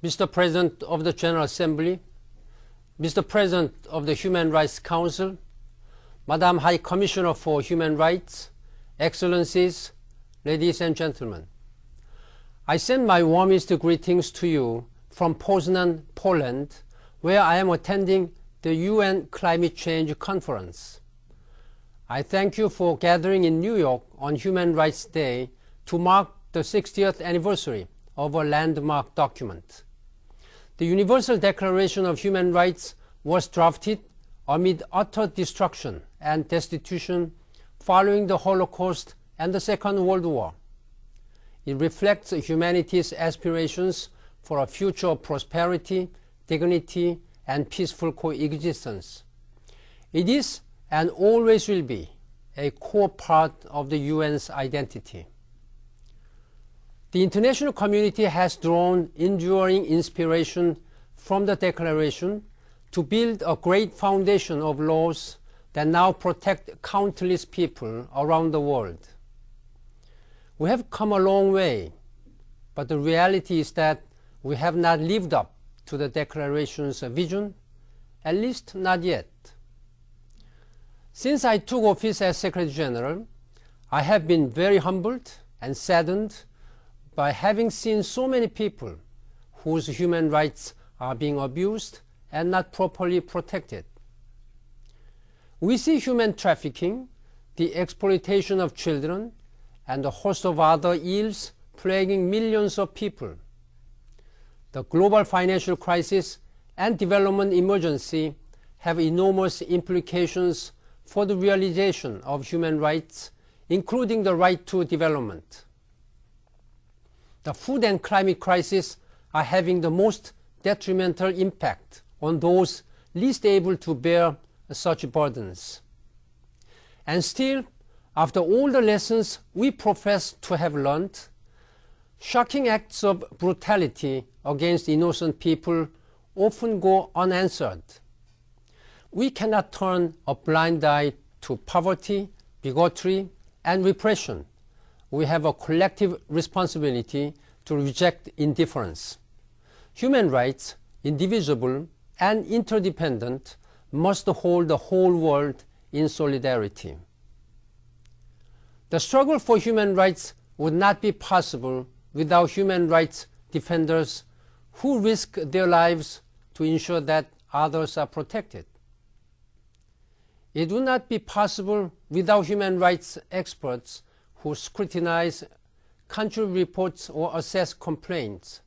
Mr. President of the General Assembly, Mr. President of the Human Rights Council, Madam High Commissioner for Human Rights, Excellencies, ladies and gentlemen, I send my warmest greetings to you from Poznan, Poland, where I am attending the UN Climate Change Conference. I thank you for gathering in New York on Human Rights Day to mark the 60th anniversary of a landmark document. The Universal Declaration of Human Rights was drafted amid utter destruction and destitution following the Holocaust and the Second World War. It reflects humanity's aspirations for a future of prosperity, dignity, and peaceful coexistence. It is and always will be a core part of the UN's identity. The international community has drawn enduring inspiration from the Declaration to build a great foundation of laws that now protect countless people around the world. We have come a long way, but the reality is that we have not lived up to the Declaration's vision, at least not yet. Since I took office as Secretary General, I have been very humbled and saddened by having seen so many people whose human rights are being abused and not properly protected. We see human trafficking, the exploitation of children, and a host of other ills plaguing millions of people. The global financial crisis and development emergency have enormous implications for the realization of human rights, including the right to development. The food and climate crisis are having the most detrimental impact on those least able to bear such burdens. And still, after all the lessons we profess to have learned, shocking acts of brutality against innocent people often go unanswered. We cannot turn a blind eye to poverty, bigotry, and repression. We have a collective responsibility to reject indifference. Human rights, indivisible and interdependent, must hold the whole world in solidarity. The struggle for human rights would not be possible without human rights defenders who risk their lives to ensure that others are protected. It would not be possible without human rights experts who scrutinize country reports or assess complaints.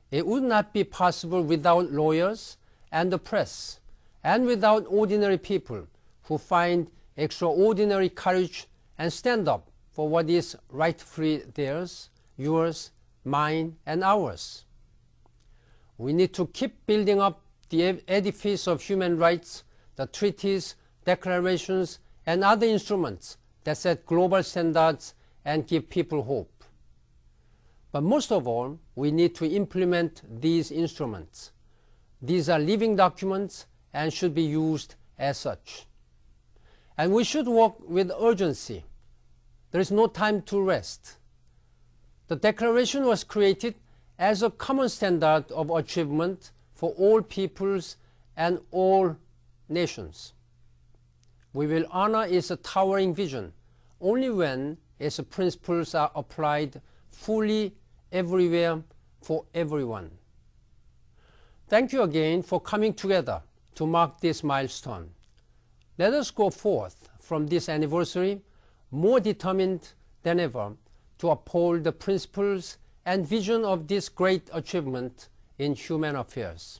It would not be possible without lawyers and the press, and without ordinary people who find extraordinary courage and stand up for what is rightfully theirs, yours, mine, and ours. We need to keep building up the edifice of human rights, the treaties, declarations, and other instruments that set global standards and give people hope. But most of all, we need to implement these instruments. These are living documents and should be used as such. And we should work with urgency. There is no time to rest. The Declaration was created as a common standard of achievement for all peoples and all nations. We will honor its towering vision only when its principles are applied fully everywhere for everyone. Thank you again for coming together to mark this milestone. Let us go forth from this anniversary more determined than ever to uphold the principles and vision of this great achievement in human affairs.